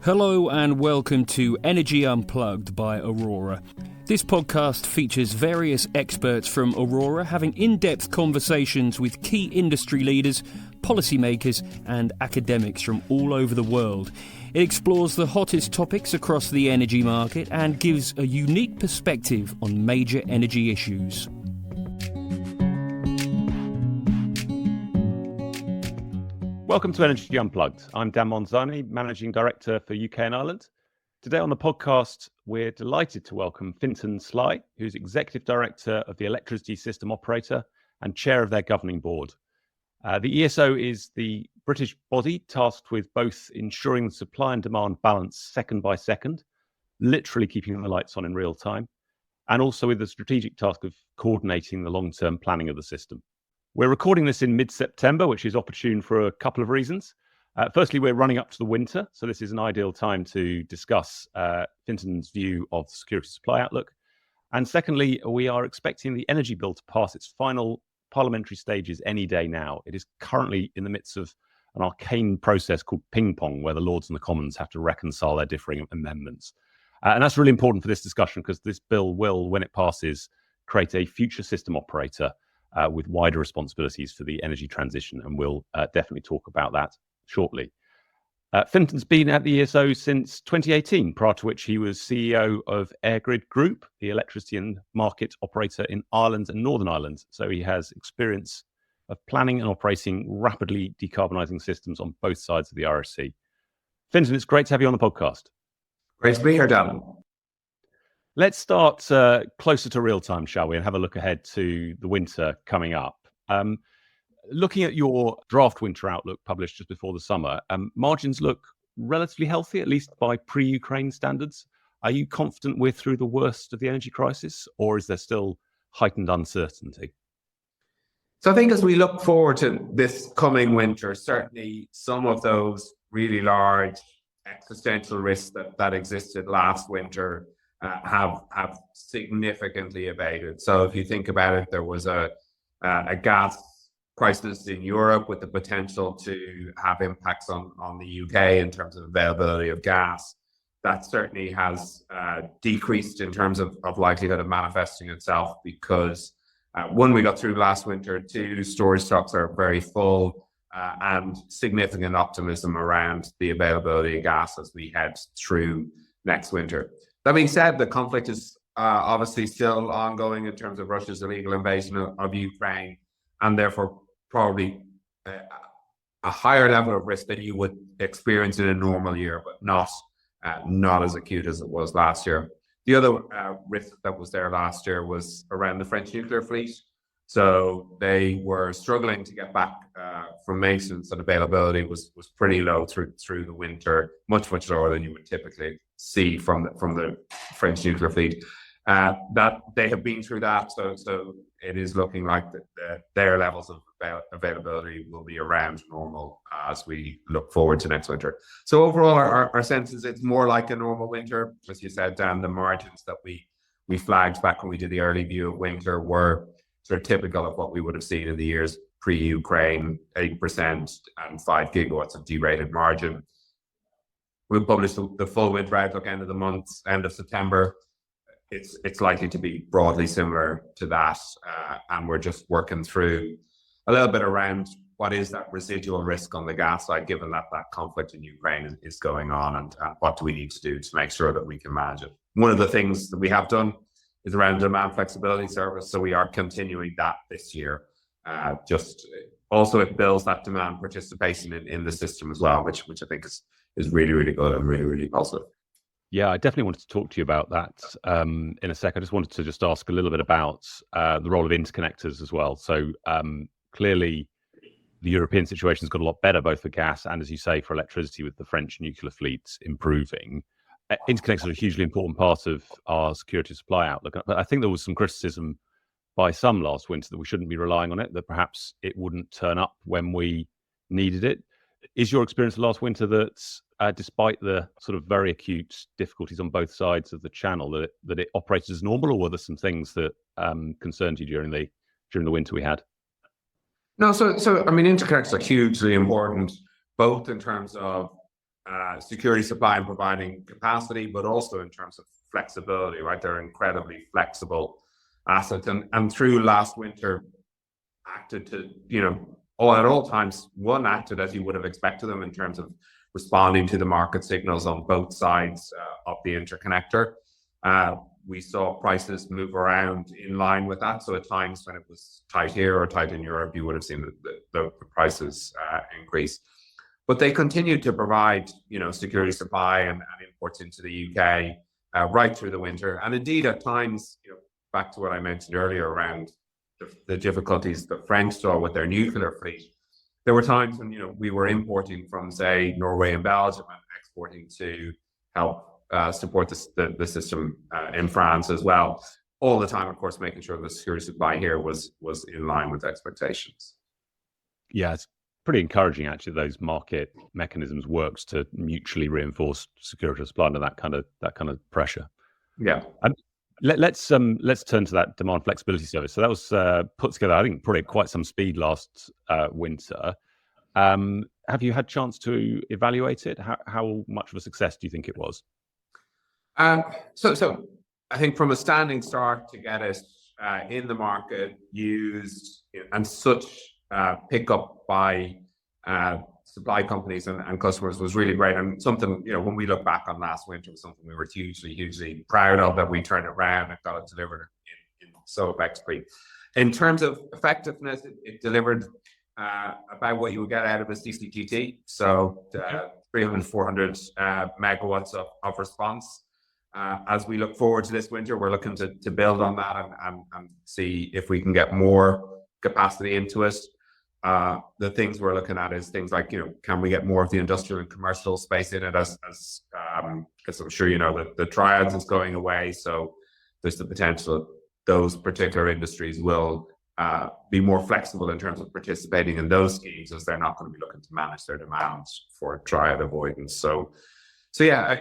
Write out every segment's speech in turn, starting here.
Hello and welcome to Energy Unplugged by Aurora. This podcast features various experts from Aurora having in-depth conversations with key industry leaders, policymakers and academics from all over the world. It explores the hottest topics across the energy market and gives a unique perspective on major energy issues. Welcome to Energy Unplugged. I'm Dan Monzani, Managing Director for UK and Ireland. Today on the podcast, we're delighted to welcome Fintan Slye, who's Executive Director of the Electricity System Operator and Chair of their Governing Board. The ESO is the British body tasked with both ensuring the supply and demand balance second by second, literally keeping the lights on in real time, and also with the strategic task of coordinating the long-term planning of the system. We're recording this in mid-September, which is opportune for a couple of reasons. Firstly, we're running up to the winter, so this is an ideal time to discuss Fintan's view of the security supply outlook. And secondly, we are expecting the energy bill to pass its final parliamentary stages any day now. It is currently in the midst of an arcane process called ping pong, where the Lords and the Commons have to reconcile their differing amendments. And that's really important for this discussion because this bill will, when it passes, create a future system operator with wider responsibilities for the energy transition, and we'll definitely talk about that shortly. Fintan's been at the ESO since 2018, prior to which he was CEO of EirGrid Group, the electricity and market operator in Ireland and Northern Ireland. So he has experience of planning and operating rapidly decarbonising systems on both sides of the Irish Sea. Fintan, it's great to have you on the podcast. Great to be here, Dan. Let's start closer to real time, shall we, and have a look ahead to the winter coming up. Looking at your draft winter outlook published just before the summer, margins look relatively healthy, at least by pre-Ukraine standards. Are you confident we're through the worst of the energy crisis, or is there still heightened uncertainty? So I think as we look forward to this coming winter, certainly some of those really large existential risks that existed last winter have significantly abated. So if you think about it, there was a gas crisis in Europe with the potential to have impacts on the UK in terms of availability of gas. That certainly has decreased in terms of likelihood of manifesting itself because one, we got through last winter, two, storage stocks are very full, and significant optimism around the availability of gas as we head through next winter. That being said, the conflict is obviously still ongoing in terms of Russia's illegal invasion of Ukraine, and therefore probably a higher level of risk than you would experience in a normal year, but not as acute as it was last year. The other risk that was there last year was around the French nuclear fleet. So they were struggling to get back from maintenance, and availability was pretty low through the winter, much lower than you would typically see from the French nuclear fleet. That they have been through that, so it is looking like their levels of availability will be around normal as we look forward to next winter. So overall, our sense is it's more like a normal winter. As you said, Dan, the margins that we flagged back when we did the early view of winter were sort of typical of what we would have seen in the years pre-Ukraine, 8% and 5 gigawatts of derated margin. We'll publish the full winter outlook end of the month, end of September. It's likely to be broadly similar to that, and we're just working through a little bit around what is that residual risk on the gas side, given that conflict in Ukraine is going on, and what do we need to do to make sure that we can manage it. One of the things that we have done is around demand flexibility service, so we are continuing that this year. Just also it builds that demand participation in the system as well, which I think is really good and really positive. Yeah, I definitely wanted to talk to you about that in a sec. I just wanted to just ask a little bit about the role of interconnectors as well. So clearly the European situation's got a lot better, both for gas and, as you say, for electricity, with the French nuclear fleet improving. Interconnectors are a hugely important part of our security supply outlook. But I think there was some criticism by some last winter that we shouldn't be relying on it, that perhaps it wouldn't turn up when we needed it. Is your experience last winter that despite the sort of very acute difficulties on both sides of the channel, that it operated as normal, or were there some things that concerned you during the winter we had? No, so I mean, interconnectors are hugely important, both in terms of security supply and providing capacity, but also in terms of flexibility, right? They're incredibly flexible assets. And through last winter, acted to, at all times, acted as you would have expected them in terms of responding to the market signals on both sides of the interconnector. We saw prices move around in line with that. So at times when it was tight here or tight in Europe, you would have seen the prices increase. But they continued to provide, security supply and imports into the UK right through the winter. And indeed, at times, back to what I mentioned earlier around the difficulties the French saw with their nuclear fleet, there were times when, we were importing from, say, Norway and Belgium and exporting to help support the system in France as well. All the time, of course, making sure the security supply here was in line with expectations. Yeah, it's pretty encouraging, actually. Those market mechanisms works to mutually reinforce security of supply under that kind of pressure. Yeah. Let's turn to that demand flexibility service. So that was put together, I think, probably at quite some speed last winter. Have you had a chance to evaluate it? How much of a success do you think it was? So I think from a standing start to get it in the market, used, and such pickup by supply companies and customers was really great. And something, when we look back on last winter, was something we were hugely proud of, that we turned it around and got it delivered in so effectively. In terms of effectiveness, it delivered about what you would get out of a CCGT. So 300, 400 megawatts of response. As we look forward to this winter, we're looking to build on that and see if we can get more capacity into it. The things we're looking at is things like, can we get more of the industrial and commercial space in it, as I'm sure the triads is going away. So there's the potential those particular industries will be more flexible in terms of participating in those schemes, as they're not going to be looking to manage their demands for triad avoidance. So yeah,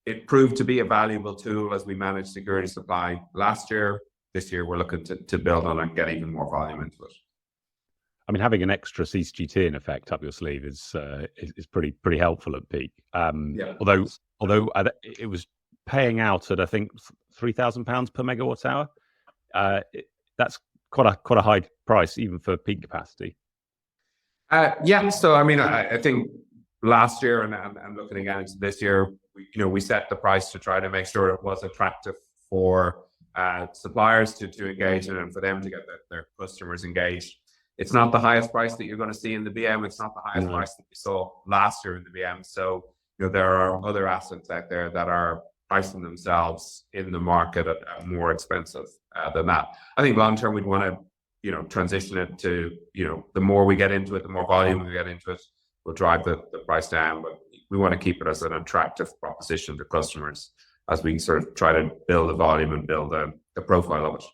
it proved to be a valuable tool as we managed security supply last year. This year, we're looking to build on and get even more volume into it. I mean, having an extra CCGT in effect up your sleeve is pretty helpful at peak. Yeah. Although it was paying out at, I think, £3,000 per megawatt hour. That's quite a high price even for peak capacity. Yeah. So I mean, I think last year and looking again into this year, we set the price to try to make sure it was attractive for suppliers to engage in, and for them to get their customers engaged. It's not the highest price that you're going to see in the BM. It's not the highest price that we saw last year in the BM. So there are other assets out there that are pricing themselves in the market at more expensive than that. I think long term we'd want to transition it to the more we get into it, the more volume we get into it, will drive the price down. But we want to keep it as an attractive proposition to customers as we sort of try to build the volume and build the profile of it.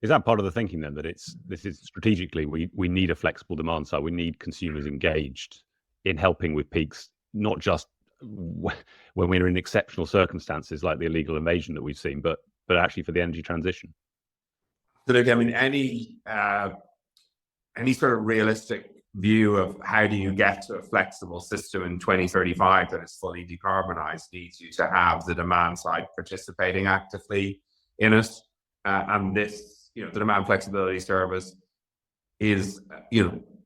Is that part of the thinking then, that this is strategically we need a flexible demand side? We need consumers engaged in helping with peaks, not just when we're in exceptional circumstances like the illegal invasion that we've seen, but actually for the energy transition? Absolutely. I mean, any sort of realistic view of how do you get to a flexible system in 2035 that is fully decarbonized needs you to have the demand side participating actively in it. And this, the demand flexibility service is,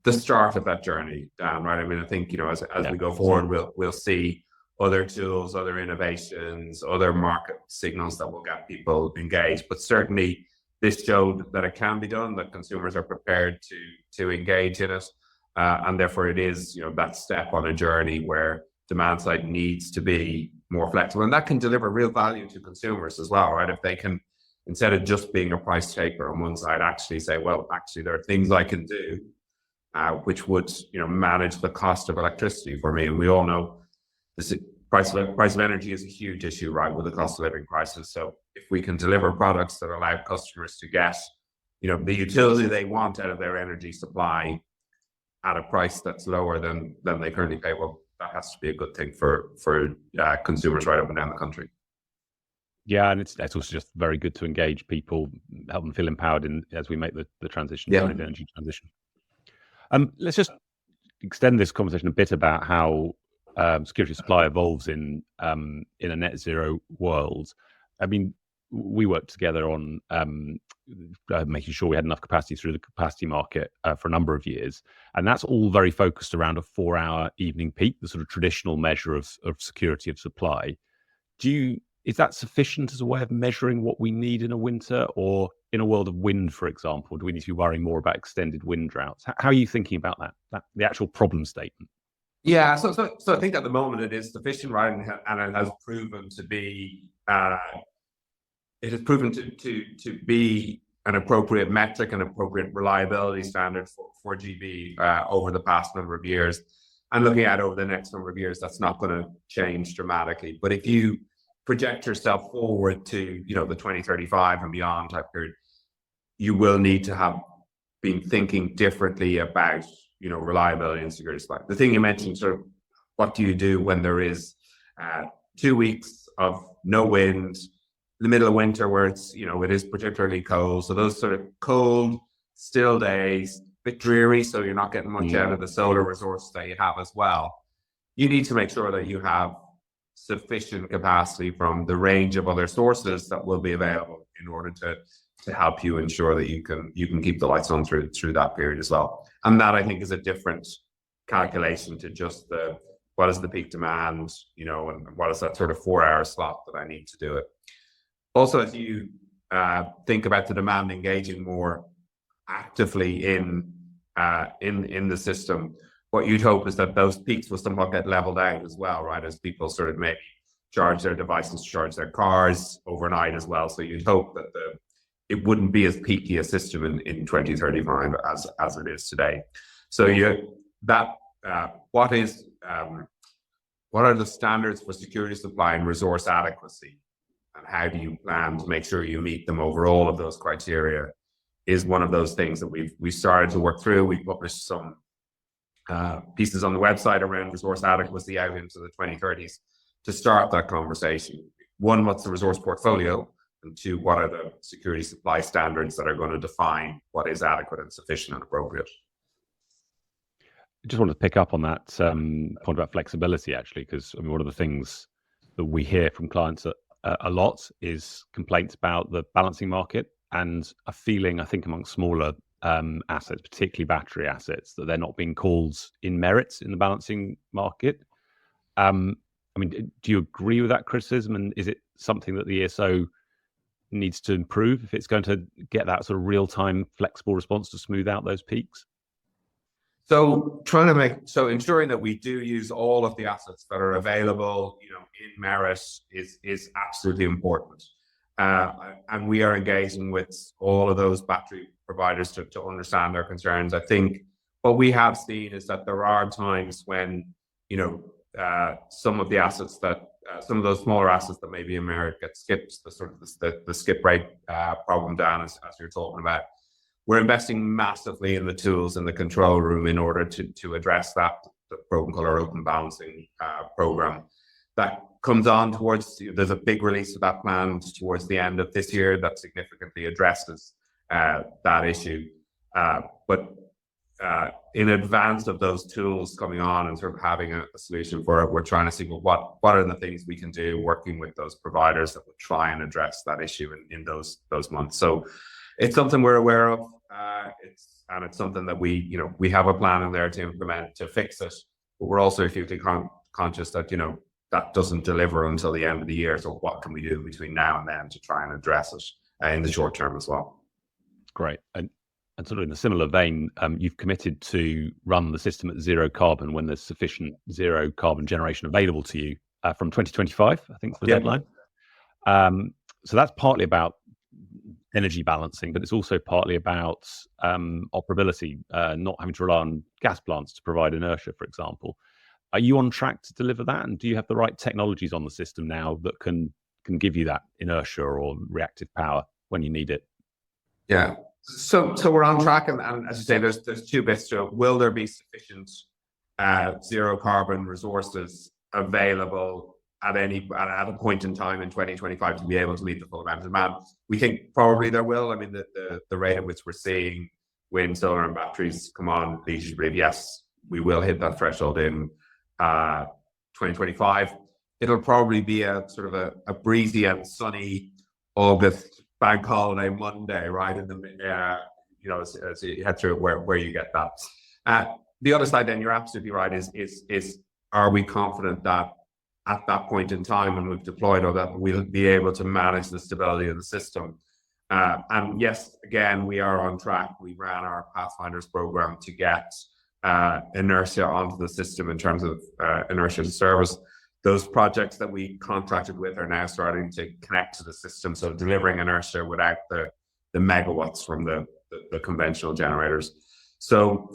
the start of that journey, Dan, right? I mean, I think, as we go forward, we'll see other tools, other innovations, other market signals that will get people engaged. But certainly this showed that it can be done, that consumers are prepared to engage in it. And therefore it is, that step on a journey where demand side needs to be more flexible. And that can deliver real value to consumers as well, right? If they can, instead of just being a price taker on one side, actually say, well, actually there are things I can do which would, manage the cost of electricity for me. And we all know this price of energy is a huge issue, right, with the cost of living crisis. So if we can deliver products that allow customers to get, the utility they want out of their energy supply at a price that's lower than they currently pay, well, that has to be a good thing for consumers right up and down the country. Yeah, and it's also just very good to engage people, help them feel empowered as we make the transition, the energy transition. Let's just extend this conversation a bit about how security of supply evolves in a net zero world. I mean, we worked together on making sure we had enough capacity through the capacity market for a number of years, and that's all very focused around a 4-hour evening peak, the sort of traditional measure of security of supply. Is that sufficient as a way of measuring what we need in a winter, or in a world of wind, for example, do we need to be worrying more about extended wind droughts? How are you thinking about that the actual problem statement? Yeah, so I think at the moment it is sufficient, right, and it has proven to be to be an appropriate metric and appropriate reliability standard for GB over the past number of years. And looking at over the next number of years, that's not going to change dramatically. But if you project yourself forward to, the 2035 and beyond type period, you will need to have been thinking differently about, reliability and security supply. The thing you mentioned, sort of, what do you do when there is 2 weeks of no wind, in the middle of winter where it's, it is particularly cold. So those sort of cold, still days, a bit dreary, so you're not getting much out of the solar resource that you have as well. You need to make sure that you have sufficient capacity from the range of other sources that will be available in order to help you ensure that you can keep the lights on through that period as well. And that, I think, is a different calculation to just what is the peak demand, and what is that sort of 4-hour slot that I need to do it. Also, as you think about the demand engaging more actively in the system, what you'd hope is that those peaks will somewhat get leveled out as well, right? As people sort of maybe charge their devices, charge their cars overnight as well. So you'd hope that it wouldn't be as peaky a system in 2035 as it is today. So what are the standards for security supply and resource adequacy, and how do you plan to make sure you meet them over all of those criteria, is one of those things that we started to work through. We published some pieces on the website around resource adequacy out into the 2030s to start that conversation. One, what's the resource portfolio? And two, what are the security supply standards that are going to define what is adequate and sufficient and appropriate? I just wanted to pick up on that point about flexibility, actually, because one of the things that we hear from clients a lot is complaints about the balancing market, and a feeling, I think, among smaller assets, particularly battery assets, that they're not being called in merits in the balancing market. Do you agree with that criticism? And is it something that the ESO needs to improve if it's going to get that sort of real-time flexible response to smooth out those peaks? So ensuring that we do use all of the assets that are available, in merit is absolutely important. And we are engaging with all of those battery providers to understand their concerns. I think what we have seen is that there are times when, some of the assets some of those smaller assets that maybe in merit get skipped, the skip rate problem down as you're talking about. We're investing massively in the tools in the control room in order to address that, the program called our open balancing program. That comes on there's a big release of that planned towards the end of this year that significantly addresses that issue. But in advance of those tools coming on and sort of having a solution for it, we're trying to see what are the things we can do, working with those providers that will try and address that issue in those months. So it's something we're aware of. It's something that we have a plan in there to implement to fix it. But we're also acutely conscious that that doesn't deliver until the end of the year. So what can we do between now and then to try and address it in the short term as well? Great. And sort of in a similar vein, you've committed to run the system at zero carbon when there's sufficient zero carbon generation available to you from 2025, I think is the deadline. So that's partly about energy balancing, but it's also partly about operability, not having to rely on gas plants to provide inertia, for example. Are you on track to deliver that? And do you have the right technologies on the system now that can give you that inertia or reactive power when you need it? Yeah. So we're on track, and as you say, there's two bits to it. Will there be sufficient zero carbon resources available at a point in time in 2025 to be able to meet the full amount of demand? We think probably there will. I mean, the rate at which we're seeing wind, solar, and batteries come on, leads you to believe, yes, we will hit that threshold in 2025. It'll probably be a sort of a breezy and sunny August bank holiday Monday, right in the as you head through where you get that. The other side, then, you're absolutely right. Is are we confident that at that point in time when we've deployed all that, we'll be able to manage the stability of the system? And yes, again, we are on track. We ran our Pathfinders program to get inertia onto the system in terms of inertia to service. Those projects that we contracted with are now starting to connect to the system, so delivering inertia without the megawatts from the conventional generators. So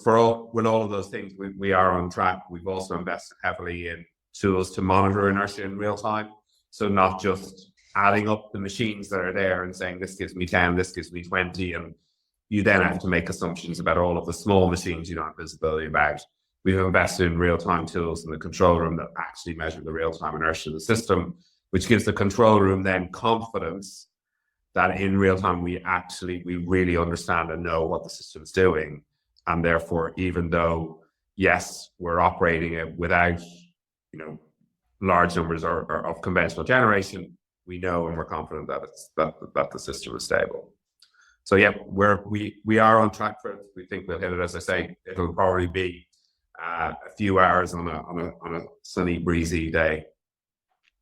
with all of those things, we are on track. We've also invested heavily in tools to monitor inertia in real time. So not just adding up the machines that are there and saying, this gives me 10, this gives me 20, and you then have to make assumptions about all of the small machines you don't have visibility about. We've invested in real-time tools in the control room that actually measure the real-time inertia of the system, which gives the control room then confidence that in real time we really understand and know what the system is doing. And therefore, even though, yes, we're operating it without, large numbers of conventional generation, we know and we're confident that the system is stable. So yeah, we are on track for it. We think we'll hit it. As I say, it'll probably be a few hours on a sunny, breezy day.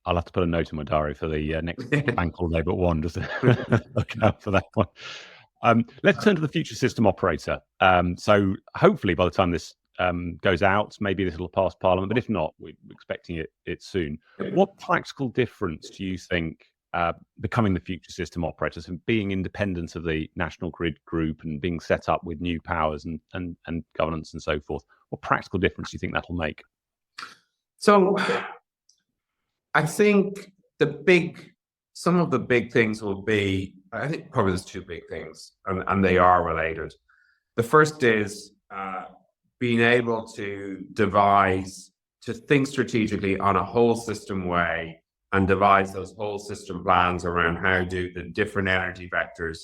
I'll have to put a note in my diary for the next bank holiday but one, just to look out for that one. Let's turn to the future system operator. So hopefully by the time this goes out, maybe this will pass Parliament, but if not, we're expecting it soon. What practical difference do you think becoming the future system operators and being independent of the National Grid Group and being set up with new powers and governance and so forth, what practical difference do you think that'll make? So I think some of the big things will be, I think probably there's two big things, and they are related. The first is being able to think strategically on a whole system way and devise those whole system plans around how do the different energy vectors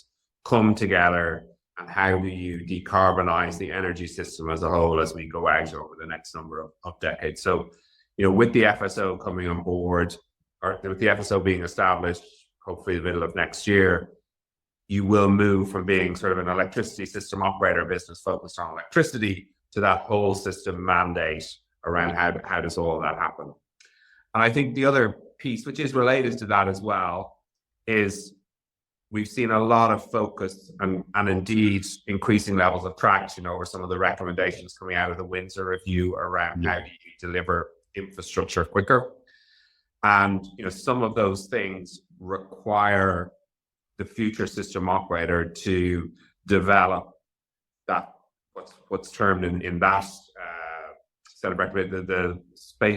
come together and how do you decarbonize the energy system as a whole as we go out over the next number of decades. So, with the FSO coming on board, or with the FSO being established, hopefully the middle of next year, you will move from being sort of an electricity system operator business focused on electricity to that whole system mandate around how does all that happen. And I think the other piece, which is related to that as well, is we've seen a lot of focus and indeed increasing levels of traction over some of the recommendations coming out of the Windsor Review around how do you deliver infrastructure quicker. And some of those things require the future system operator to develop that what's termed in that set of the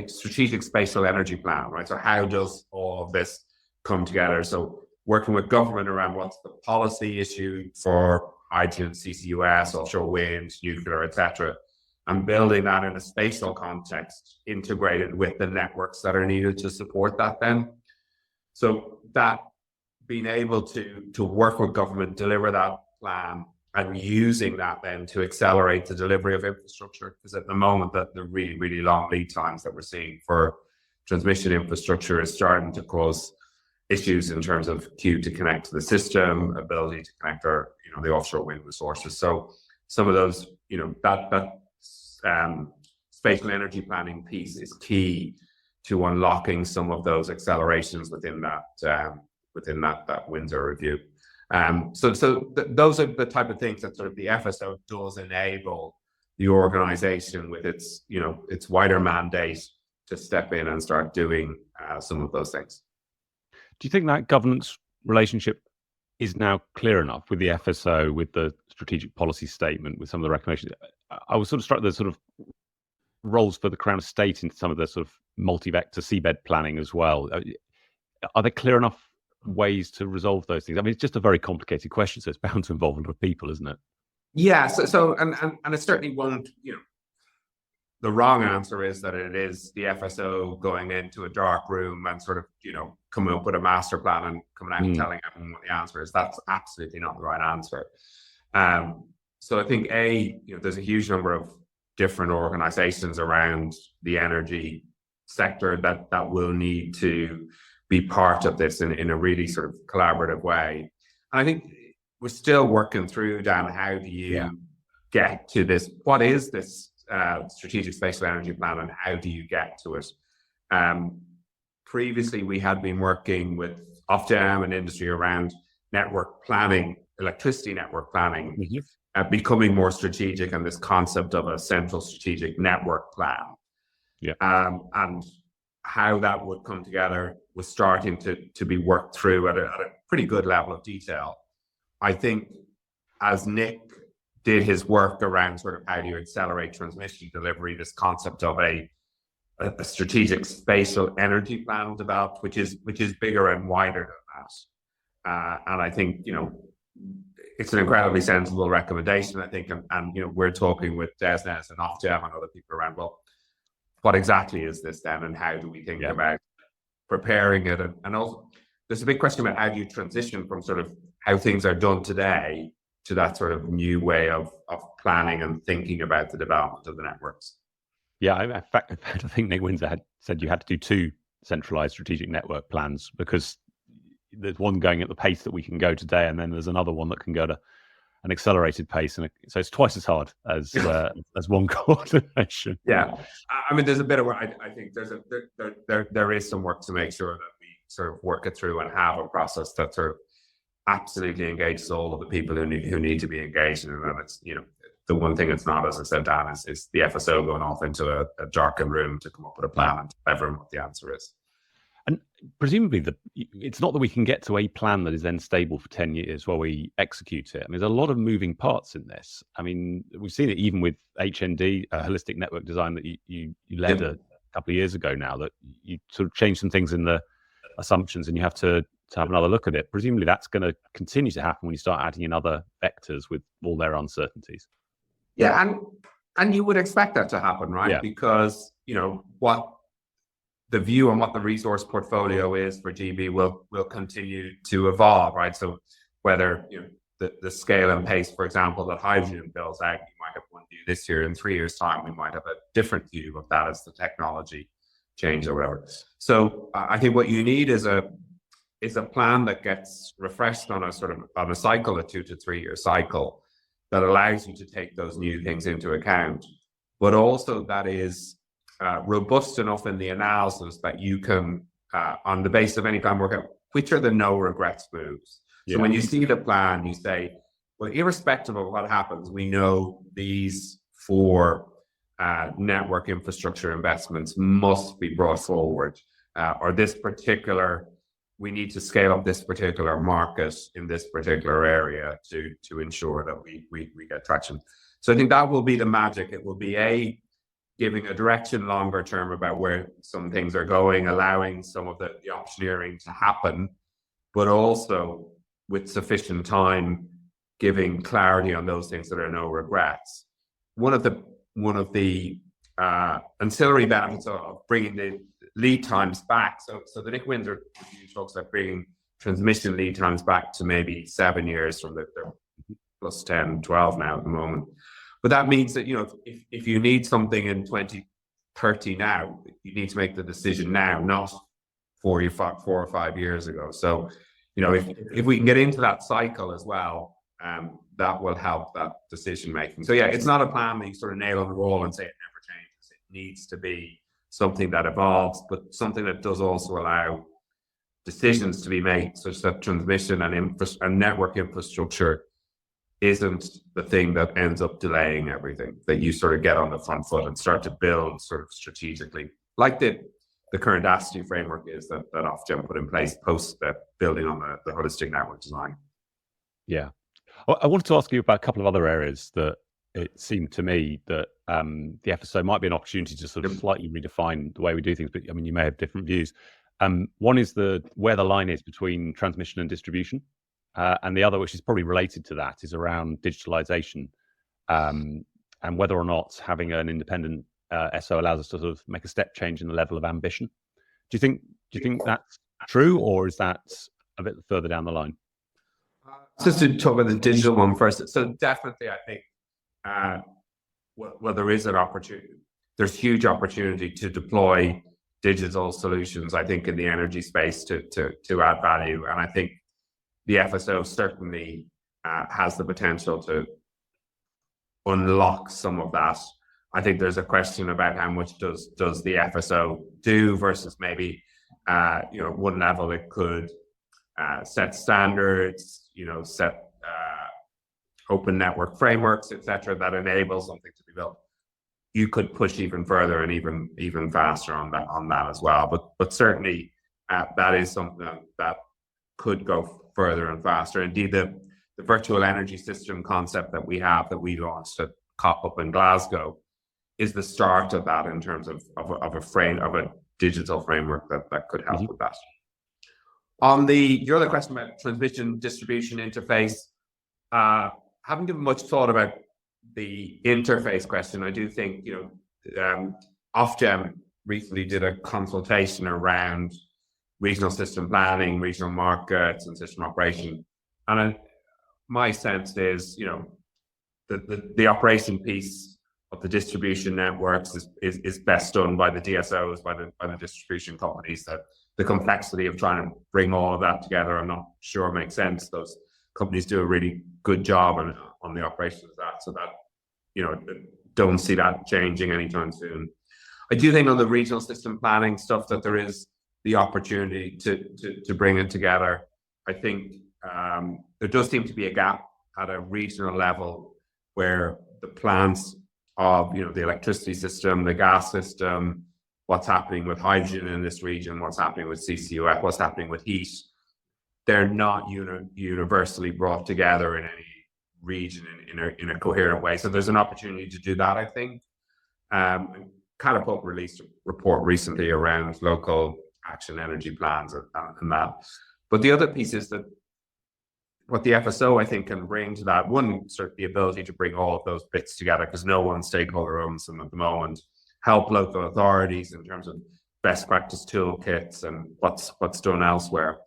strategic spatial energy plan, right? So how does all of this come together? So working with government around what's the policy issue for hydrogen, CCUS, offshore wind, nuclear, etc., and building that in a spatial context integrated with the networks that are needed to support that then. So that being able to work with government, deliver that plan, and using that then to accelerate the delivery of infrastructure, because at the moment that the really, really long lead times that we're seeing for transmission infrastructure is starting to cause issues in terms of queue to connect to the system, ability to connect our, the offshore wind resources. So some of those, that spatial energy planning piece is key to unlocking some of those accelerations within that Windsor Review. So those are the type of things that sort of the FSO does enable the organization with its wider mandate to step in and start doing some of those things. Do you think that governance relationship is now clear enough with the FSO, with the strategic policy statement, with some of the recommendations? I was sort of struck the sort of roles for the Crown Estate into some of the sort of multi-vector seabed planning as well. Are there clear enough ways to resolve those things? I mean, it's just a very complicated question, so it's bound to involve a lot of people, isn't it? Yeah. So and it certainly won't. The wrong answer is that it is the FSO going into a dark room and sort of coming up with a master plan and coming out and telling everyone what the answer is. That's absolutely not the right answer. So I think there's a huge number of different organizations around the energy sector that will need to be part of this in a really sort of collaborative way. And I think we're still working through, Dan, how do you get to this? What is this strategic spatial energy plan, and how do you get to it? Previously, we had been working with Ofgem and industry around network planning, electricity network planning, becoming more strategic, and this concept of a central strategic network plan. And how that would come together was starting to be worked through at a pretty good level of detail. I think as Nick did his work around sort of how do you accelerate transmission delivery, this concept of a strategic spatial energy plan developed, which is bigger and wider than that. And I think, it's an incredibly sensible recommendation, I think. And we're talking with DESNES and Ofgem and other people around, well, what exactly is this then, and how do we think about preparing it? And also, there's a big question about how do you transition from sort of how things are done today to that sort of new way of planning and thinking about the development of the networks. Yeah, in fact, I think Nick Windsor had said you had to do 2 centralized strategic network plans, because there's one going at the pace that we can go today, and then there's another one that can go to an accelerated pace, and so it's twice as hard as one coordination. Yeah, I mean, there's a bit of work. I think there is some work to make sure that we sort of work it through and have a process that sort of absolutely engages all of the people who need to be engaged in it. And it's the one thing it's not, as I said, Dan, is the FSO going off into a darkened room to come up with a plan and tell everyone what the answer is. And presumably, it's not that we can get to a plan that is then stable for 10 years while we execute it. I mean, there's a lot of moving parts in this. I mean, we've seen it even with HND, holistic network design, that you led a couple of years ago now, that you sort of changed some things in the assumptions and you have to have another look at it. Presumably, that's going to continue to happen when you start adding in other vectors with all their uncertainties. Yeah, and you would expect that to happen, right? Yeah. Because, what the view on what the resource portfolio is for GB will continue to evolve, right? So whether the scale and pace, for example, that hydrogen builds out, you might have one view this year. In 3 years' time, we might have a different view of that as the technology changes or whatever. So I think what you need is a plan that gets refreshed on a cycle, a 2 to 3 year cycle, that allows you to take those new things into account, but also that is robust enough in the analysis that you can, on the basis of any plan, work out which are the no regrets moves. So when you see the plan, you say, well, irrespective of what happens, we know these 4 network infrastructure investments must be brought forward, or we need to scale up this particular market in this particular area to ensure that we get traction. So I think that will be the magic. It will be giving a direction longer term about where some things are going, allowing some of the optioneering to happen, but also with sufficient time, giving clarity on those things that are no regrets. One of the ancillary benefits of bringing the lead times back. So the Nick Windsor review talks about bringing transmission lead times back to maybe 7 years from the plus 10, 12 now at the moment. But that means that, if you need something in 2030 now, you need to make the decision now, not 4 or 5 years ago. So, if we can get into that cycle as well, that will help that decision making. So yeah, it's not a plan that you sort of nail on the wall and say it never changes. It needs to be something that evolves, but something that does also allow decisions to be made such that transmission and network infrastructure isn't the thing that ends up delaying everything, that you sort of get on the front foot and start to build sort of strategically, like the current ASTI framework is that Ofgem put in place post the building on the holistic network design. Yeah. I wanted to ask you about a couple of other areas that it seemed to me that the FSO might be an opportunity to sort of slightly redefine the way we do things, but I mean, you may have different views. One is where the line is between transmission and distribution. And the other, which is probably related to that, is around digitalisation, and whether or not having an independent ESO allows us to sort of make a step change in the level of ambition. Do you think that's true, or is that a bit further down the line? Just to talk about the digital one first. So definitely, I think, well, there is an opportunity. There's huge opportunity to deploy digital solutions, I think, in the energy space to add value. And I think the FSO certainly has the potential to unlock some of that. I think there's a question about how much does the FSO do versus maybe one level it could set standards, set open network frameworks, etc., that enable something to be built. You could push even further and even faster on that as well. But certainly that is something that could go further and faster. Indeed, the virtual energy system concept that we launched at COP up in Glasgow is the start of that in terms of a digital framework that could help with that. On your other question about transmission distribution interface, haven't given much thought about the interface question. I do think Ofgem recently did a consultation around regional system planning, regional markets, and system operation. And my sense is, the operation piece of the distribution networks is best done by the DSOs, by the distribution companies. That the complexity of trying to bring all of that together, I'm not sure makes sense. Those companies do a really good job on the operations of that, so that don't see that changing anytime soon. I do think on the regional system planning stuff that there is the opportunity to bring it together. I think there does seem to be a gap at a regional level where the plans of the electricity system, the gas system, what's happening with hydrogen in this region, what's happening with CCUS, what's happening with heat, they're not universally brought together in any region in a coherent way. So there's an opportunity to do that, I think. Catapult released a report recently around local action energy plans and that. But the other piece is that what the FSO, I think, can bring to that, one, sort of the ability to bring all of those bits together, because no one stakeholder owns them at the moment, help local authorities in terms of best practice toolkits and what's done elsewhere.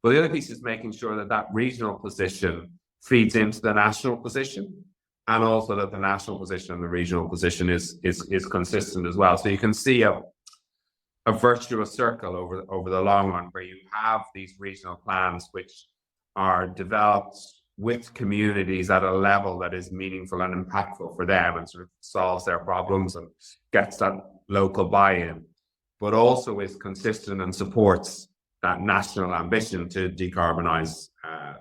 But the other piece is making sure that regional position feeds into the national position, and also that the national position and the regional position is consistent as well. So you can see a virtuous circle over the long run, where you have these regional plans which are developed with communities at a level that is meaningful and impactful for them and sort of solves their problems and gets that local buy-in, but also is consistent and supports that national ambition to decarbonize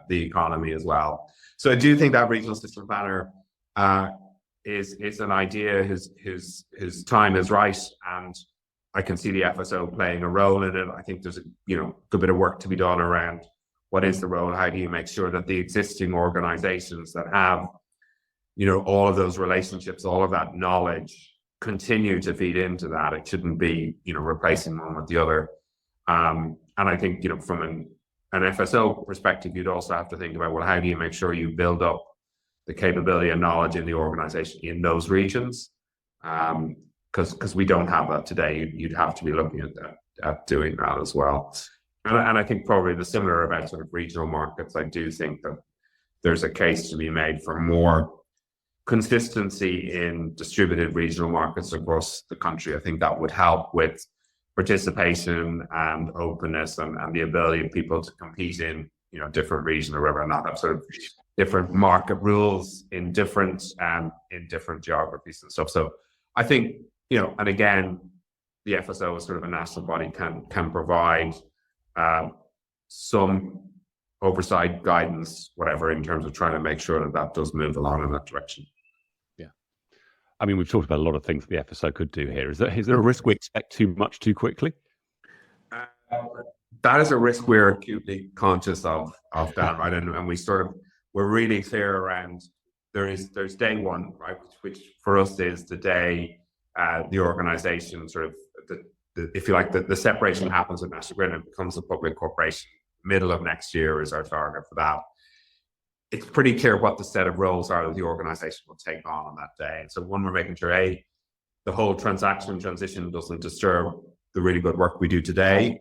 the economy as well. So I do think that regional system planner is an idea whose time is right, and I can see the FSO playing a role in it. I think there's a good bit of work to be done around what is the role, how do you make sure that the existing organizations that have all of those relationships, all of that knowledge, continue to feed into that. It shouldn't be replacing one with the other. And I think from an FSO perspective, you'd also have to think about, well, how do you make sure you build up the capability and knowledge in the organization in those regions? Because we don't have that today. You'd have to be looking at doing that as well. And I think probably the similar about sort of regional markets. I do think that there's a case to be made for more consistency in distributed regional markets across the country. I think that would help with participation and openness and the ability of people to compete in different regions or wherever, and not have sort of different market rules in different geographies and stuff. So I think and again, the FSO as sort of a national body can provide some oversight, guidance, whatever, in terms of trying to make sure that does move along in that direction. Yeah, I mean, we've talked about a lot of things the FSO could do here. Is there a risk we expect too much too quickly? That is a risk we're acutely conscious of, Dan, right? And we're really clear around there's day one, right, which for us is the day the organization sort of if you like, the separation happens with National Grid and it becomes a public corporation. Middle of next year is our target for that. It's pretty clear what the set of roles are that the organization will take on that day. And so one, we're making sure the whole transition doesn't disturb the really good work we do today.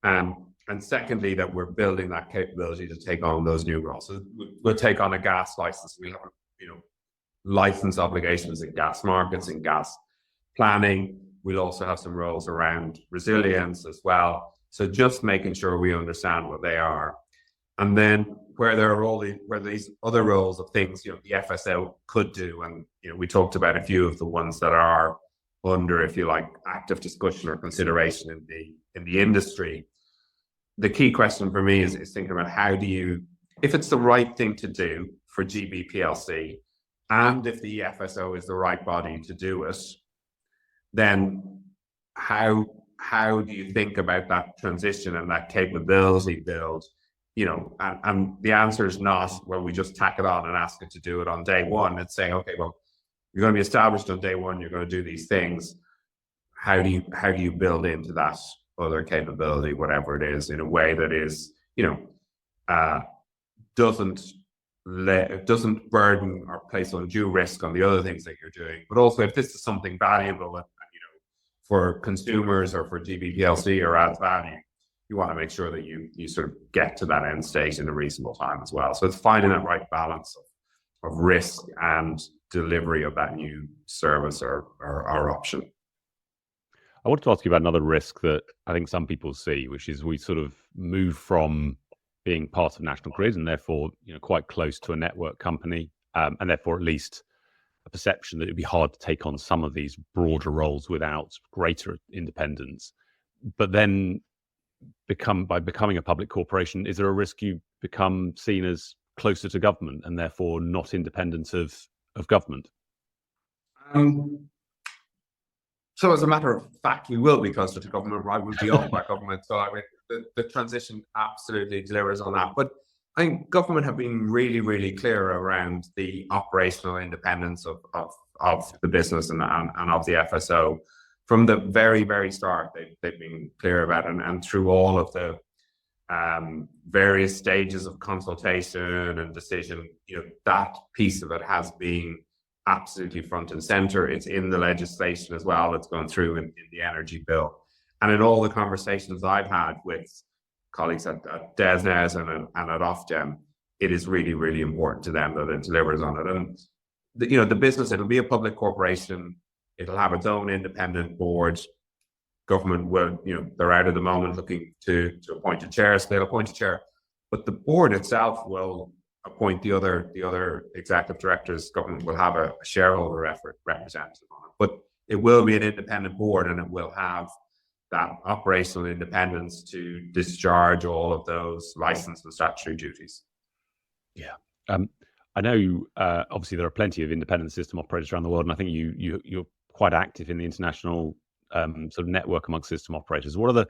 And secondly, that we're building that capability to take on those new roles. So we'll take on a gas license. We have license obligations in gas markets, in gas planning. we'll also have some roles around resilience as well. So just making sure we understand what they are. And then where there are where these other roles of things, the FSO could do, and we talked about a few of the ones that are under, if you like, active discussion or consideration in the industry. The key question for me is thinking about how do you, if it's the right thing to do for GB PLC, and if the FSO is the right body to do it, then how do you think about that transition and that capability build? And the answer is not, well, we just tack it on and ask it to do it on day one. It's saying, okay, well, you're going to be established on day one, you're going to do these things. How do you build into that other capability, whatever it is, in a way that is, doesn't burden or place undue risk on the other things that you're doing. But also, if this is something valuable and for consumers or for GB PLC or adds value, you want to make sure that you sort of get to that end state in a reasonable time as well. So it's finding that right balance of risk and delivery of that new service or option. I wanted to ask you about another risk that I think some people see, which is we sort of move from being part of National Grid and therefore quite close to a network company, and therefore at least a perception that it'd be hard to take on some of these broader roles without greater independence. But then by becoming a public corporation, is there a risk you become seen as closer to government and therefore not independent of government? So as a matter of fact, we will be closer to government, right? We'll be owned by government. So I mean, the transition absolutely delivers on that. But I think government have been really, really clear around the operational independence of the business and of the FSO. From the very, very start, they've been clear about it, and through all of the various stages of consultation and decision, that piece of it has been absolutely front and center. It's in the legislation as well. It's gone through in the energy bill. And in all the conversations I've had with colleagues at DESNES and at Ofgem, it is really, really important to them that it delivers on it. And the business, it'll be a public corporation. It'll have its own independent board. Government will, they're out at the moment looking to appoint a chair, so they'll appoint a chair. But the board itself will appoint the other executive directors. Government will have a shareholder representative on it. But it will be an independent board, and it will have that operational independence to discharge all of those license and statutory duties. Yeah. I know, obviously, there are plenty of independent system operators around the world, and I think you're quite active in the international sort of network amongst system operators. What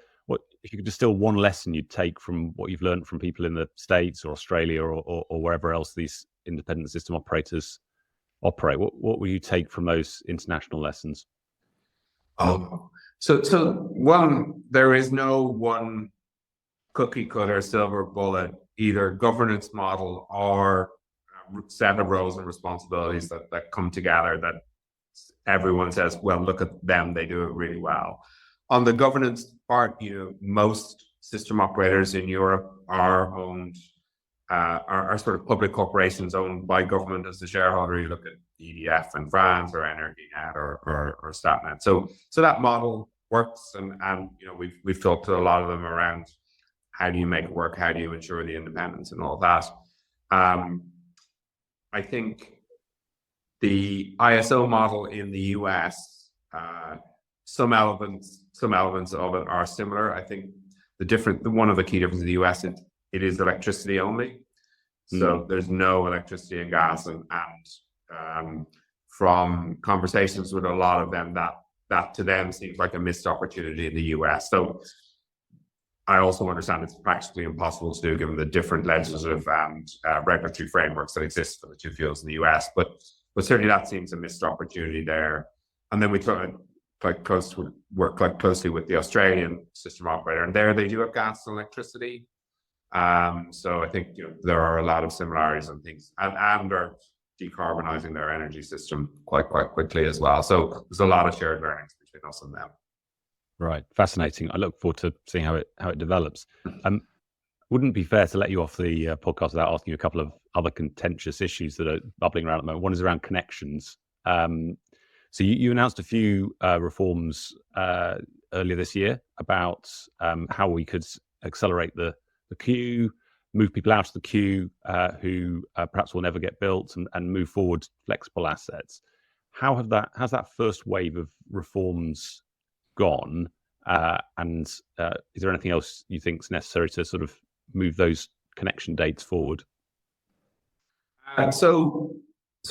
if you could distill one lesson you'd take from what you've learned from people in the States or Australia or wherever else these independent system operators operate? What will you take from those international lessons? So one, there is no one cookie cutter silver bullet, either governance model or set of roles and responsibilities that come together that everyone says, well, look at them, they do it really well. On the governance part, most system operators in Europe are owned, are sort of public corporations owned by government as the shareholder. You look at EDF in France or EnergyNet or Statnet. So that model works, and we've talked to a lot of them around how do you make it work, how do you ensure the independence and all that. I think the ISO model in the US, some elements of it are similar. I think one of the key differences in the US, it is electricity only. So there's no electricity and gas, and from conversations with a lot of them, that to them seems like a missed opportunity in the US. So I also understand it's practically impossible to do given the different legislative and regulatory frameworks that exist for the two fuels in the US. But certainly that seems a missed opportunity there. And then we work quite closely with the Australian system operator, and there they do have gas and electricity. So I think there are a lot of similarities and things, and are decarbonising their energy system quite quickly as well. So there's a lot of shared learnings between us and them. Right, fascinating. I look forward to seeing how it develops. Wouldn't be fair to let you off the podcast without asking you a couple of other contentious issues that are bubbling around at the moment. One is around connections. So you announced a few reforms earlier this year about how we could accelerate the queue, move people out of the queue who perhaps will never get built, and move forward flexible assets. How's that first wave of reforms gone? And is there anything else you think is necessary to sort of move those connection dates forward? So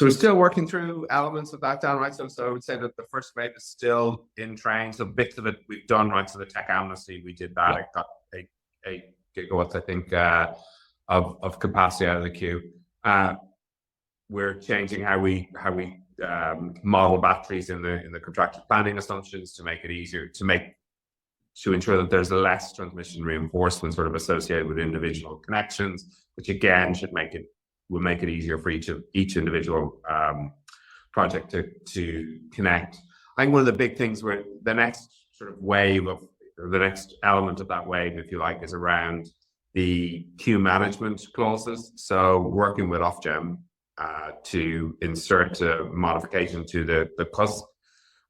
we're still working through elements of that, Dan, right? So I would say that the first wave is still in train. So bits of it we've done, right? So the tech amnesty, we did that. Yeah. It got 8 gigawatts, I think, of capacity out of the queue. We're changing how we model batteries in the contracted planning assumptions to make it easier to ensure that there's less transmission reinforcement sort of associated with individual connections, which again will make it easier for each individual project to connect. I think one of the big things where the next sort of wave of, or the next element of that wave, if you like, is around the queue management clauses. So working with Ofgem to insert a modification to the CUS,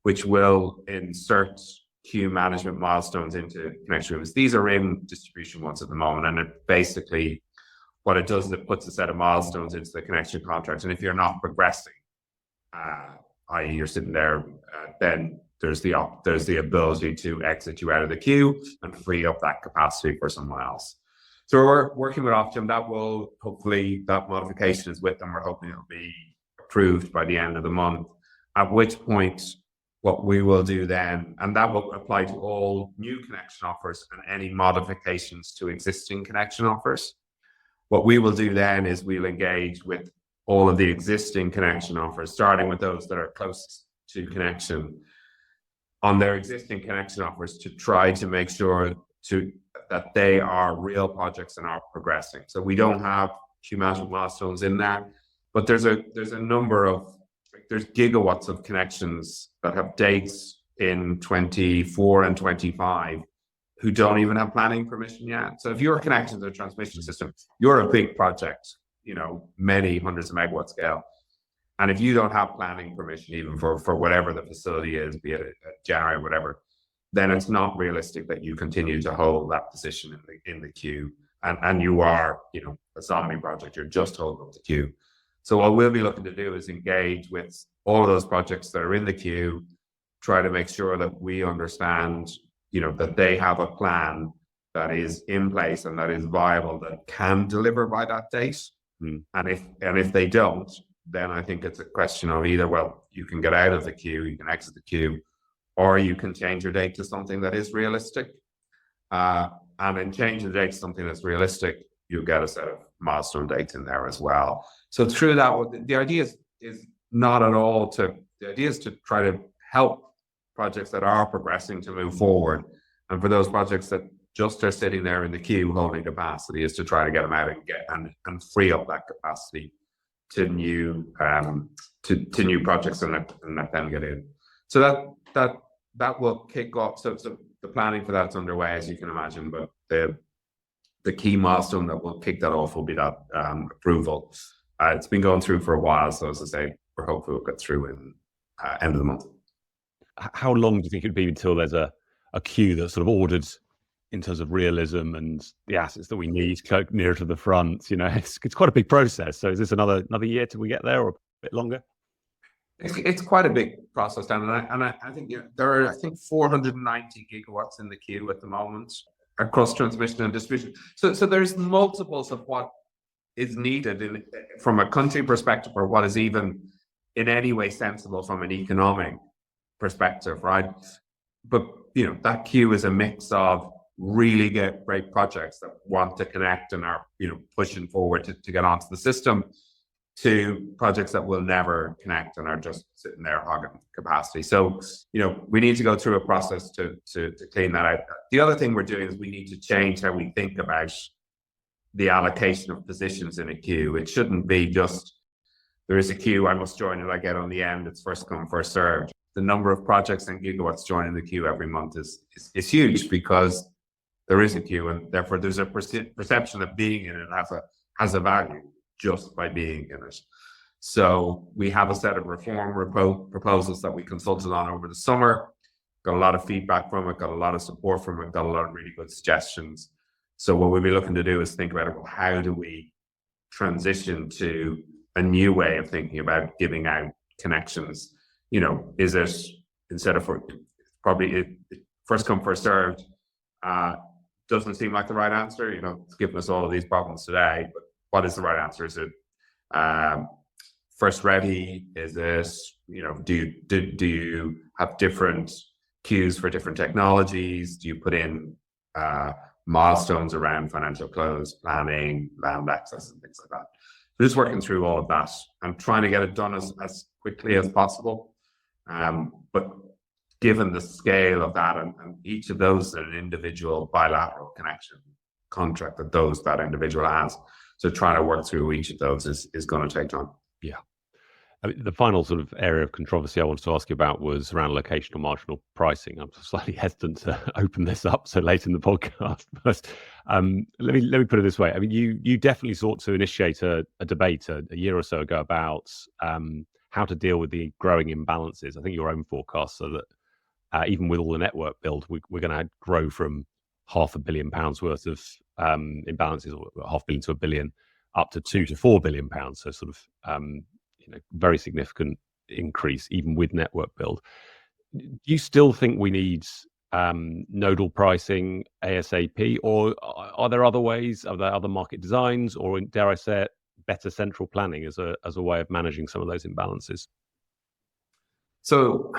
which will insert queue management milestones into connection agreements. These are in distribution ones at the moment, and it basically, what it does is it puts a set of milestones into the connection contract. And if you're not progressing, i.e. you're sitting there, then there's the ability to exit you out of the queue and free up that capacity for someone else. So we're working with Ofgem. That will hopefully, that modification is with them. We're hoping it'll be approved by the end of the month, at which point what we will do then, and that will apply to all new connection offers and any modifications to existing connection offers. What we will do then is we'll engage with all of the existing connection offers, starting with those that are closest to connection, on their existing connection offers, to try to make sure that they are real projects and are progressing. So we don't have queue management milestones in there, but there's a number of, there's gigawatts of connections that have dates in 24 and 25 who don't even have planning permission yet. So if you're connected to the transmission system, you're a big project, many hundreds of megawatt scale. And if you don't have planning permission, even for whatever the facility is, be it a generator or whatever, then it's not realistic that you continue to hold that position in the queue. And you are, a zombie project, you're just holding up the queue. So what we'll be looking to do is engage with all of those projects that are in the queue, try to make sure that we understand, that they have a plan that is in place and that is viable, that can deliver by that date. And if they don't, then I think it's a question of either, well, you can get out of the queue, you can exit the queue, or you can change your date to something that is realistic. And in changing the date to something that's realistic, you'll get a set of milestone dates in there as well. So through that, the idea is not at all the idea is to try to help projects that are progressing to move forward. And for those projects that just are sitting there in the queue holding capacity, is to try to get them out and free up that capacity to new projects and let them get in. So that will kick off. So the planning for that's underway, as you can imagine, but the key milestone that will kick that off will be that approval. It's been going through for a while, so as I say, we're hopeful we'll get through in end of the month. How long do you think it'd be until there's a queue that's sort of ordered in terms of realism and the assets that we need nearer to the front? It's quite a big process. So is this another year till we get there, or a bit longer? It's quite a big process, Dan, and I think there are 490 gigawatts in the queue at the moment across transmission and distribution. So there's multiples of what is needed from a country perspective, or what is even in any way sensible from an economic perspective, right? But that queue is a mix of really great projects that want to connect and are pushing forward to get onto the system, to projects that will never connect and are just sitting there hogging capacity. So, we need to go through a process to clean that out. The other thing we're doing is we need to change how we think about the allocation of positions in a queue. It shouldn't be just, there is a queue, I must join it, I get on the end, it's first come, first served. The number of projects and gigawatts joining the queue every month is huge, because there is a queue, and therefore there's a perception that being in it has a value just by being in it. So we have a set of reform proposals that we consulted on over the summer, got a lot of feedback from it, got a lot of support from it, got a lot of really good suggestions. So what we'll be looking to do is think about how do we transition to a new way of thinking about giving out connections. Is it, instead of probably first come, first served, doesn't seem like the right answer. It's given us all of these problems today, but what is the right answer? Is it first ready? Is it, do you have different queues for different technologies? Do you put in milestones around financial close, planning, land access, and things like that? We're just working through all of that and trying to get it done as quickly as possible. But given the scale of that, and each of those are an individual bilateral connection contract that individual has. So trying to work through each of those is going to take time. Yeah. The final sort of area of controversy I wanted to ask you about was around locational marginal pricing. I'm slightly hesitant to open this up so late in the podcast, but let me put it this way. I mean, you definitely sought to initiate a debate a year or so ago about how to deal with the growing imbalances. I think your own forecast, so that even with all the network build, we're going to grow from £500 million worth of imbalances, or £500 million to £1 billion, up to £2 to £4 billion. So sort of very significant increase even with network build. Do you still think we need nodal pricing ASAP, or are there other ways? Are there other market designs, or dare I say it, better central planning as a way of managing some of those imbalances? So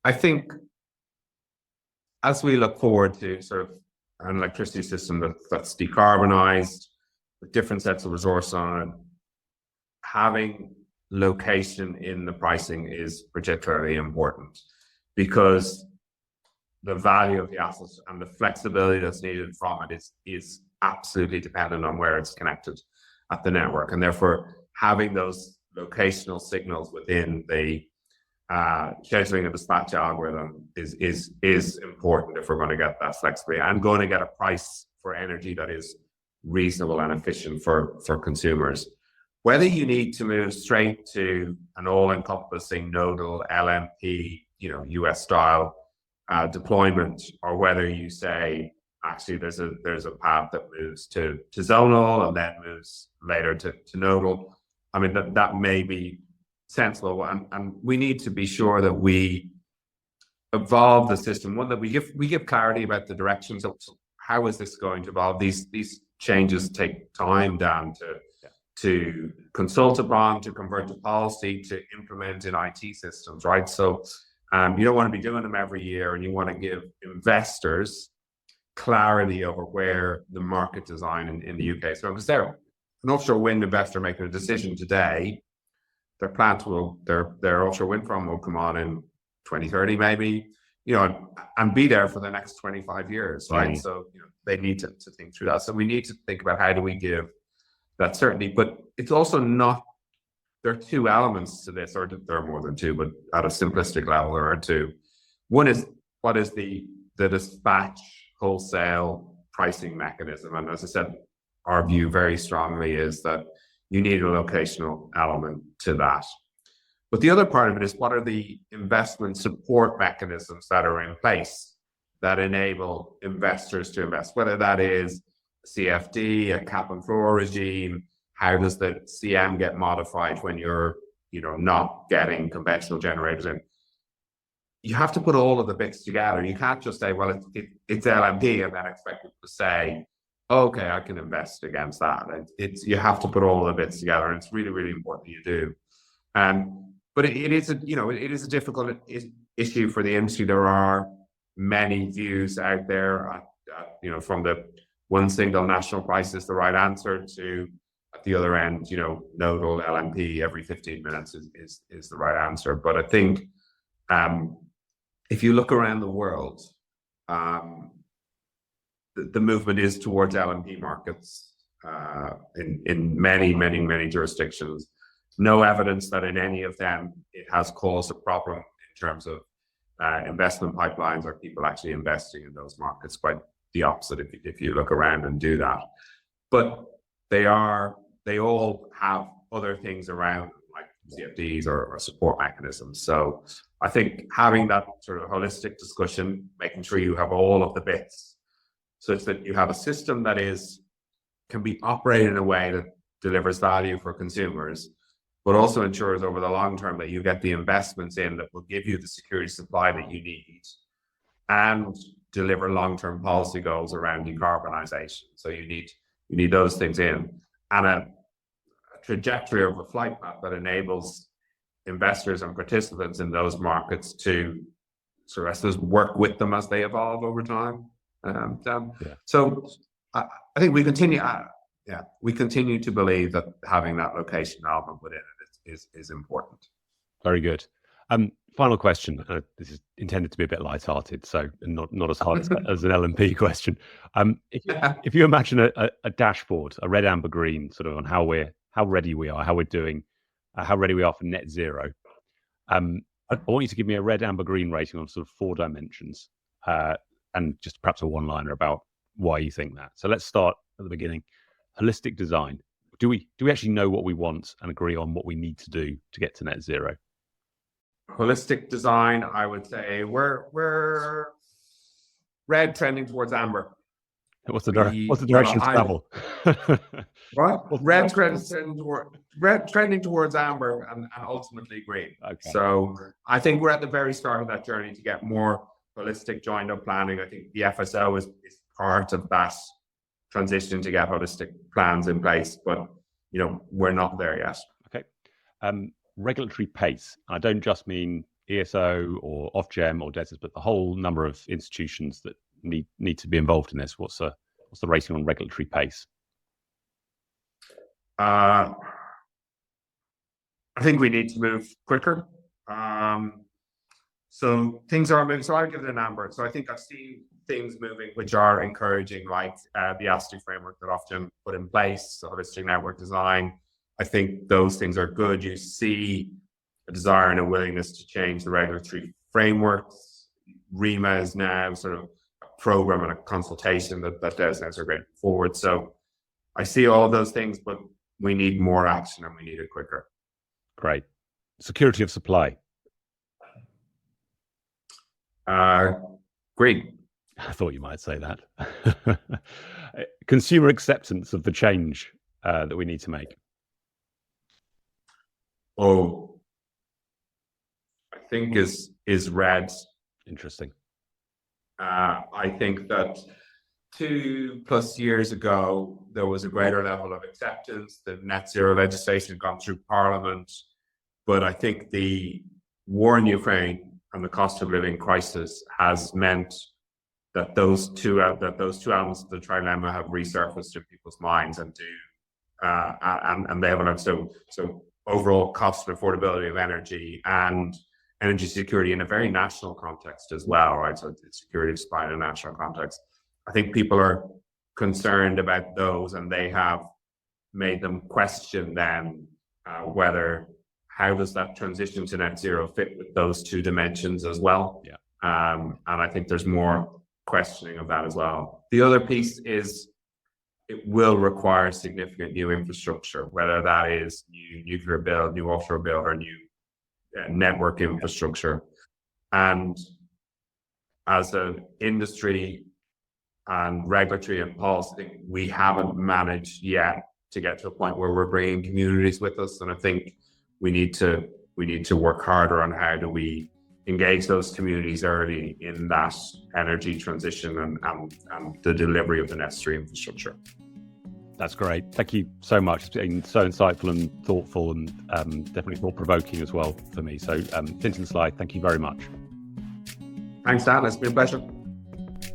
I think as we look forward to sort of an electricity system that's decarbonized with different sets of resource on it, having location in the pricing is particularly important, because the value of the assets and the flexibility that's needed from it is absolutely dependent on where it's connected at the network, and therefore having those locational signals within the scheduling and dispatch algorithm is important if we're going to get that flexibility and going to get a price for energy that is reasonable and efficient for consumers. Whether you need to move straight to an all-encompassing nodal LMP, US style deployment, or whether you say actually there's a path that moves to zonal and then moves later to nodal. I mean, that may be sensible, and we need to be sure that we evolve the system. One, that we give clarity about the directions of how is this going to evolve. These changes take time, Dan, to consult upon, to convert to policy, to implement in IT systems, right? So you don't want to be doing them every year, and you want to give investors clarity over where the market design in the UK. So because they're an offshore wind investor making a decision today, their offshore wind farm will come on in 2030 maybe, and be there for the next 25 years, right? So they need to think through that. So we need to think about how do we give that certainty, but it's also not, there are two elements to this, or there are more than two, but at a simplistic level, there are two. One is, what is the dispatch wholesale pricing mechanism? And as I said, our view very strongly is that you need a locational element to that. But the other part of it is, what are the investment support mechanisms that are in place that enable investors to invest, whether that is CFD, a cap and floor regime. How does the CM get modified when you're, not getting conventional generators in? You have to put all of the bits together. You can't just say, well, it's LMP, and then expect it to say, okay, I can invest against that. You have to put all of the bits together, and it's really, really important that you do. But it is a difficult issue for the industry. There are many views out there, from the one single national price is the right answer to, at the other end, nodal LMP every 15 minutes is the right answer. But I think if you look around the world, the movement is towards LMP markets in many, many, many jurisdictions. No evidence that in any of them it has caused a problem in terms of investment pipelines or people actually investing in those markets. Quite the opposite if you look around and do that. But they all have other things around, like CFDs or support mechanisms. So I think having that sort of holistic discussion, making sure you have all of the bits, such that you have a system that can be operated in a way that delivers value for consumers, but also ensures over the long term that you get the investments in that will give you the security supply that you need and deliver long-term policy goals around decarbonisation. So you need those things in, and a trajectory of a flight path that enables investors and participants in those markets to sort of, I suppose, work with them as they evolve over time. So I think we continue to believe that having that location element within it is important. Very good. Final question. This is intended to be a bit light-hearted, so not as hard as an L&P question. If you imagine a dashboard, a red, amber, green, sort of on how ready we are, how we're doing, how ready we are for net zero. I want you to give me a red, amber, green rating on sort of 4 dimensions, and just perhaps a one-liner about why you think that. So let's start at the beginning. Holistic design. Do we actually know what we want and agree on what we need to do to get to net zero? Holistic design, I would say we're red trending towards amber. What's the direction of travel? What? Red trending towards amber and ultimately green. Okay. So I think we're at the very start of that journey to get more holistic joined up planning. I think the FSO is part of that transition to get holistic plans in place, but we're not there yet. Okay. Regulatory pace. I don't just mean ESO or Ofgem or DESIS, but the whole number of institutions that need to be involved in this. What's the rating on regulatory pace? I think we need to move quicker. So things are moving. So I'll give it an amber. So I think I've seen things moving which are encouraging, like the ASTI framework that Ofgem put in place, the holistic network design. I think those things are good. You see a desire and a willingness to change the regulatory frameworks. REMA is now sort of a program and a consultation that designates are going forward. So I see all of those things, but we need more action and we need it quicker. Great. Security of supply. Green. I thought you might say that. Consumer acceptance of the change that we need to make. I think is red. Interesting. I think that 2+ years ago, there was a greater level of acceptance. The net zero legislation had gone through Parliament, but I think the war in Ukraine and the cost of living crisis has meant that those two elements of the trilemma have resurfaced in people's minds and they have so overall cost and affordability of energy and energy security in a very national context as well, right? So it's security of supply in a national context. I think people are concerned about those, and they have made them question then how does that transition to net zero fit with those two dimensions as well? Yeah. And I think there's more questioning of that as well. The other piece is it will require significant new infrastructure, whether that is new nuclear build, new offshore build, or new network infrastructure. And as an industry and regulatory and policy, we haven't managed yet to get to a point where we're bringing communities with us. And I think we need to work harder on how do we engage those communities early in that energy transition and the delivery of the necessary infrastructure. That's great. Thank you so much. It's been so insightful and thoughtful and definitely thought-provoking as well for me. So Fintan Slye, thank you very much. Thanks, Dan. It's been a pleasure.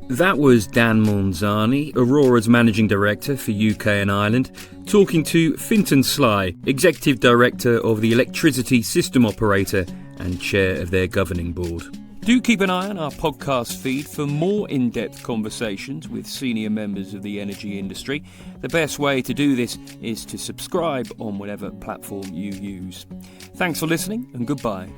That was Dan Monzani, Aurora's Managing Director for UK and Ireland, talking to Fintan Slye, Executive Director of the Electricity System Operator and Chair of their Governing Board. Do keep an eye on our podcast feed for more in-depth conversations with senior members of the energy industry. The best way to do this is to subscribe on whatever platform you use. Thanks for listening and goodbye.